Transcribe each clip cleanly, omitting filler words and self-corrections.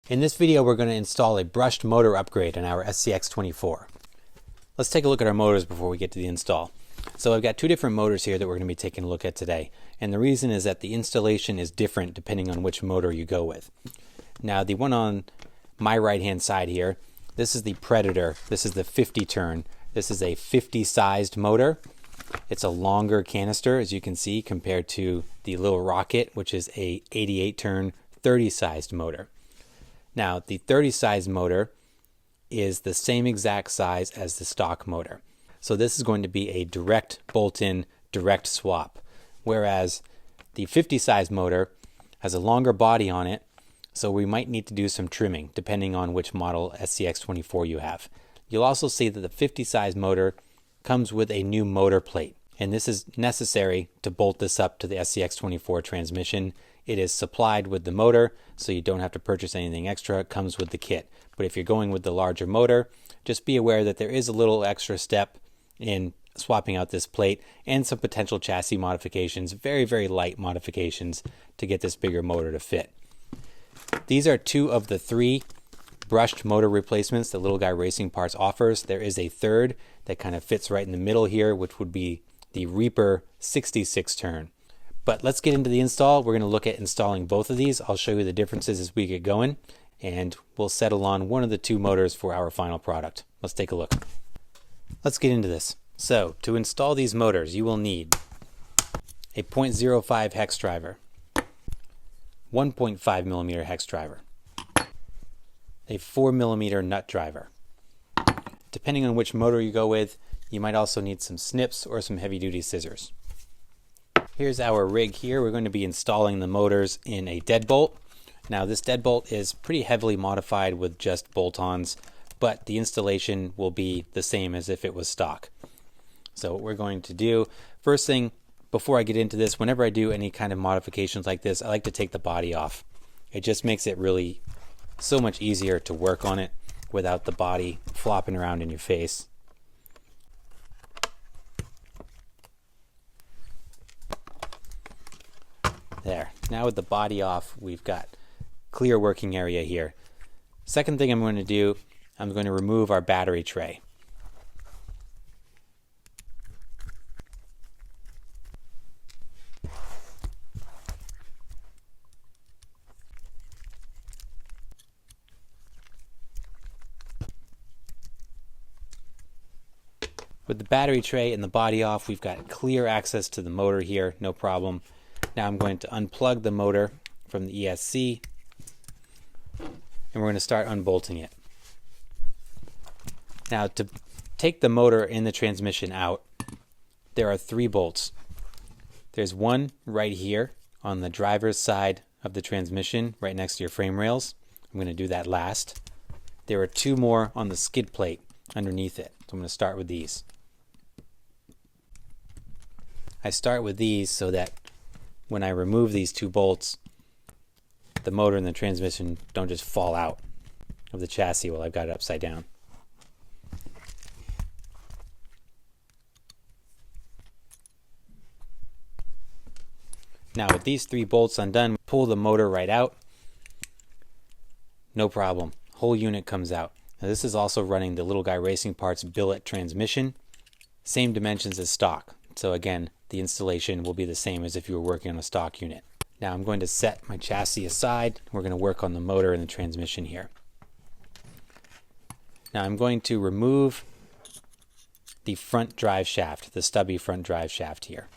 In this video, we're going to install a brushed motor upgrade on our SCX24. Let's take a look at our motors before we get to the install. So I've got two different motors here that we're going to be taking a look at today. And the reason is that the installation is different depending on which motor you go with. Now, the one on my right-hand side here, this is the Predator. This is the 50 turn. This is a 50 sized motor. It's a longer canister, as you can see, compared to the little Rocket, which is a 88 turn, 30 sized motor. Now, the 30 size motor is the same exact size as the stock motor. So this is going to be a direct bolt-in, direct swap. Whereas the 50 size motor has a longer body on it, so we might need to do some trimming depending on which model SCX24 you have. You'll also see that the 50 size motor comes with a new motor plate, and this is necessary to bolt this up to the SCX24 transmission. It is supplied with the motor, so you don't have to purchase anything extra. It comes with the kit. But if you're going with the larger motor, just be aware that there is a little extra step in swapping out this plate and some potential chassis modifications, very, very light modifications to get this bigger motor to fit. These are two of the three brushed motor replacements that Little Guy Racing Parts offers. There is a third that kind of fits right in the middle here, which would be the Reaper 66 turn. But let's get into the install. We're going to look at installing both of these. I'll show you the differences as we get going, and we'll settle on one of the two motors for our final product. Let's take a look. Let's get into this. So, to install these motors, you will need a 0.05 hex driver, 1.5 millimeter hex driver, a 4 millimeter nut driver. Depending on which motor you go with, you might also need some snips or some heavy duty scissors. Here's our rig here. We're going to be installing the motors in a deadbolt. Now, this deadbolt is pretty heavily modified with just bolt-ons, but the installation will be the same as if it was stock. So what we're going to do, first thing, before I get into this, whenever I do any kind of modifications like this, I like to take the body off. It just makes it really so much easier to work on it without the body flopping around in your face. There. Now with the body off, we've got clear working area here. Second thing I'm going to do, I'm going to remove our battery tray. With the battery tray and the body off, we've got clear access to the motor here, no problem. Now I'm going to unplug the motor from the ESC, and we're going to start unbolting it. Now, to take the motor in the transmission out, there are three bolts. There's one right here on the driver's side of the transmission, right next to your frame rails. I'm going to do that last. There are two more on the skid plate underneath it, so I'm going to start with these. I start with these so that when I remove these two bolts, the motor and the transmission don't just fall out of the chassis while I've got it upside down. Now with these three bolts undone, pull the motor right out. No problem. Whole unit comes out. Now this is also running the Little Guy Racing Parts billet transmission. Same dimensions as stock. So again, the installation will be the same as if you were working on a stock unit. Now I'm going to set my chassis aside. We're going to work on the motor and the transmission here. Now I'm going to remove the front drive shaft, the stubby front drive shaft here.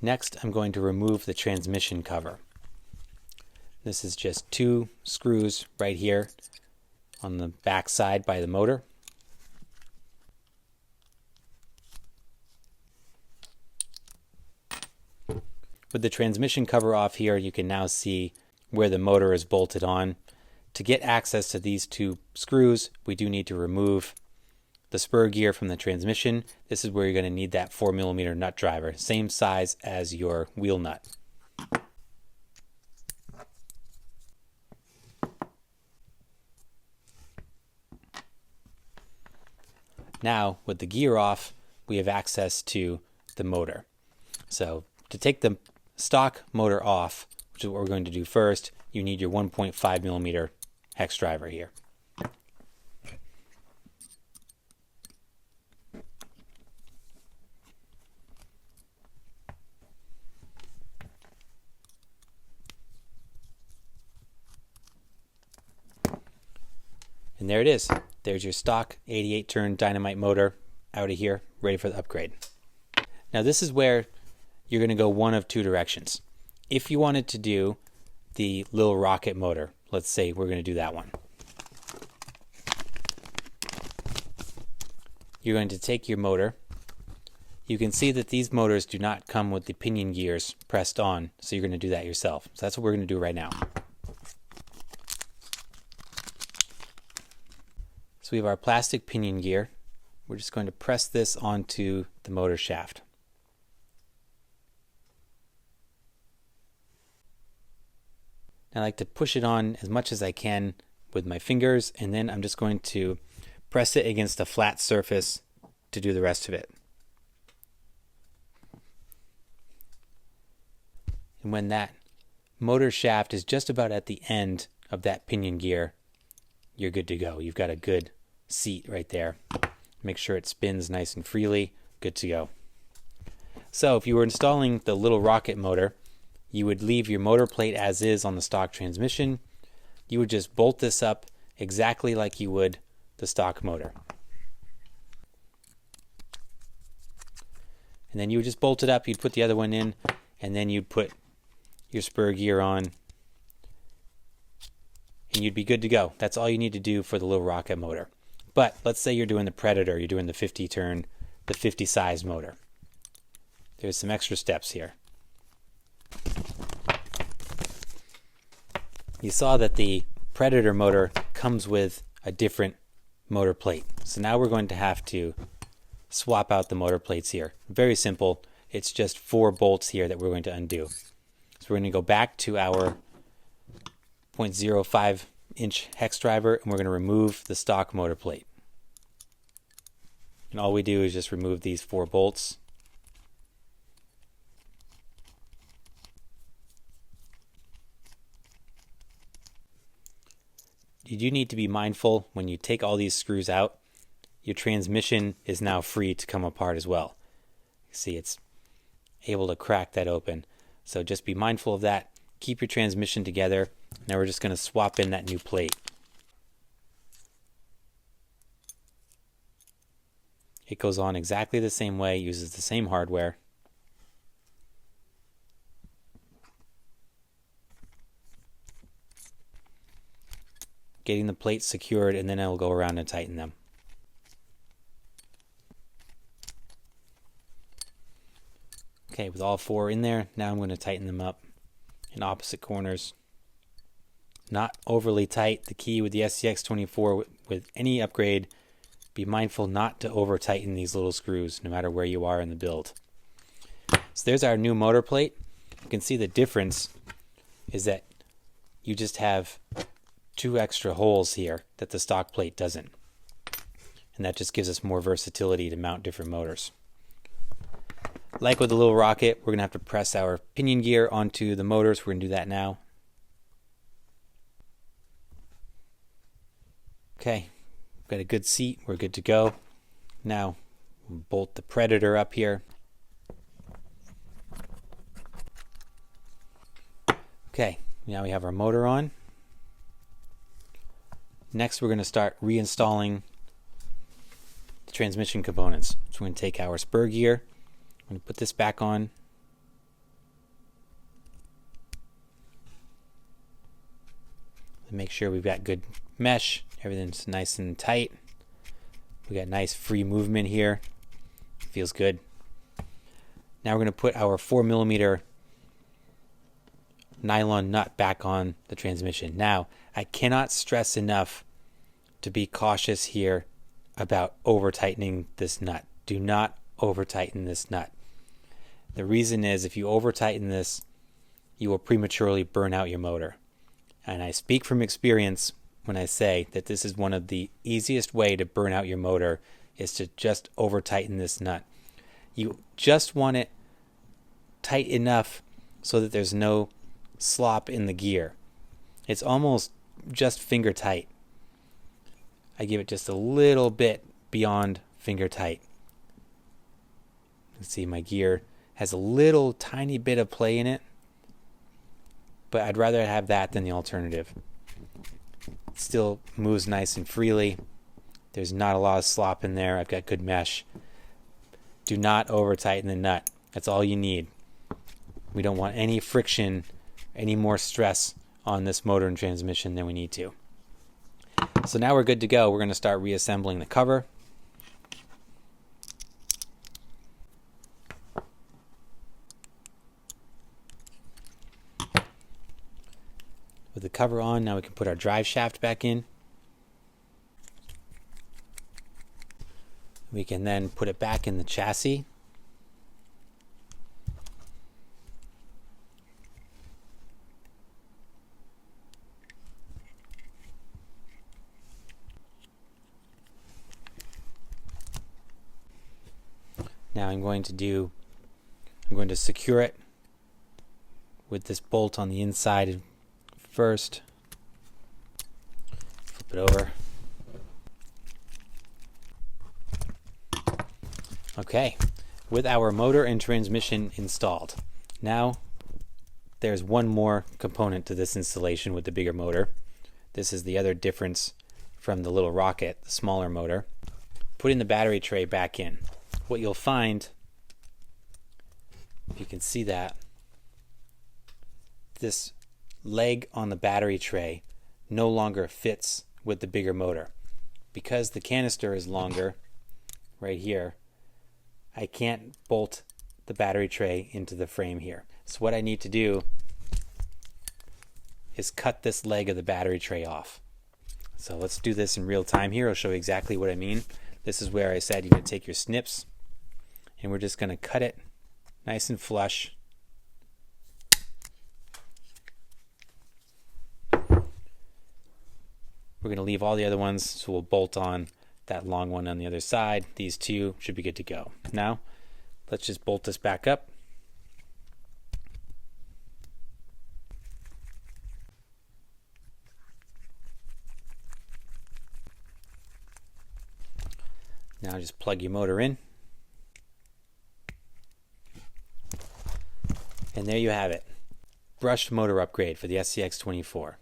Next, I'm going to remove the transmission cover. This is just two screws right here on the back side by the motor. With the transmission cover off here, you can now see where the motor is bolted on. To get access to these two screws, we do need to remove the spur gear from the transmission. This is where you're going to need that 4 millimeter nut driver, same size as your wheel nut. Now, with the gear off, we have access to the motor. So To take the stock motor off, which is what we're going to do first, you need your 1.5 millimeter hex driver here. And there it is. There's your stock 88 turn dynamite motor out of here, ready for the upgrade. Now this is where you're going to go one of two directions. If you wanted to do the little rocket motor, let's say we're going to do that one. You're going to take your motor. You can see that these motors do not come with the pinion gears pressed on, so you're going to do that yourself. So that's what we're going to do right now. So we have our plastic pinion gear. We're just going to press this onto the motor shaft. I like to push it on as much as I can with my fingers, and then I'm just going to press it against a flat surface to do the rest of it. And when that motor shaft is just about at the end of that pinion gear, you're good to go. You've got a good seat right there. Make sure it spins nice and freely. Good to go. So if you were installing the little rocket motor, you would leave your motor plate as is on the stock transmission. You would just bolt this up exactly like you would the stock motor. And then you would just bolt it up, you'd put the other one in, and then you'd put your spur gear on, and you'd be good to go. That's all you need to do for the little rocket motor. But let's say you're doing the Predator, you're doing the 50 turn, the 50 size motor. There's some extra steps here. You saw that the Predator motor comes with a different motor plate. So now we're going to have to swap out the motor plates here. Very simple. It's just 4 bolts here that we're going to undo. So we're going to go back to our 0.05 inch hex driver, and we're going to remove the stock motor plate. And all we do is just remove these 4 bolts. You do need to be mindful when you take all these screws out, your transmission is now free to come apart as well. You see, it's able to crack that open. So just be mindful of that. Keep your transmission together. Now we're just going to swap in that new plate. It goes on exactly the same way, uses the same hardware. Getting the plates secured, and then I'll go around and tighten them. Okay, with all 4 in there, now I'm going to tighten them up in opposite corners. Not overly tight. The key with the SCX24 with any upgrade, be mindful not to over tighten these little screws no matter where you are in the build. So there's our new motor plate. You can see the difference is that you just have 2 extra holes here that the stock plate doesn't. And that just gives us more versatility to mount different motors. Like with the little rocket, we're going to have to press our pinion gear onto the motors. We're going to do that now. Okay, we've got a good seat. We're good to go. Now, we'll bolt the Predator up here. Okay, now we have our motor on. Next, we're going to start reinstalling the transmission components. So we're going to take our spur gear. I'm going to put this back on. And make sure we've got good mesh. Everything's nice and tight. We got nice free movement here. Feels good. Now we're going to put our 4mm nylon nut back on the transmission. Now, I cannot stress enough to be cautious here about over tightening this nut. Do not over tighten this nut. The reason is if you over tighten this, you will prematurely burn out your motor. And I speak from experience when I say that this is one of the easiest way to burn out your motor is to just over tighten this nut. You just want it tight enough so that there's no slop in the gear. It's almost just finger tight. I give it just a little bit beyond finger tight. You can see my gear has a little tiny bit of play in it, but I'd rather have that than the alternative. It still moves nice and freely. There's not a lot of slop in there. I've got good mesh. Do not over tighten the nut. That's all you need. We don't want any friction, any more stress on this motor and transmission than we need to. So now we're good to go. We're going to start reassembling the cover. With the cover on, now we can put our drive shaft back in. We can then put it back in the chassis. Now I'm going to secure it with this bolt on the inside first. Flip it over. Okay, with our motor and transmission installed. Now there's one more component to this installation with the bigger motor. This is the other difference from the little rocket, the smaller motor. Putting the battery tray back in. What you'll find, if you can see that, this leg on the battery tray no longer fits with the bigger motor. Because the canister is longer, right here, I can't bolt the battery tray into the frame here. So what I need to do is cut this leg of the battery tray off. So let's do this in real time here. I'll show you exactly what I mean. This is where I said you're going to take your snips and we're just going to cut it nice and flush. We're going to leave all the other ones, so we'll bolt on that long one on the other side. These two should be good to go. Now, let's just bolt this back up. Now just plug your motor in. And there you have it. Brushed motor upgrade for the SCX24.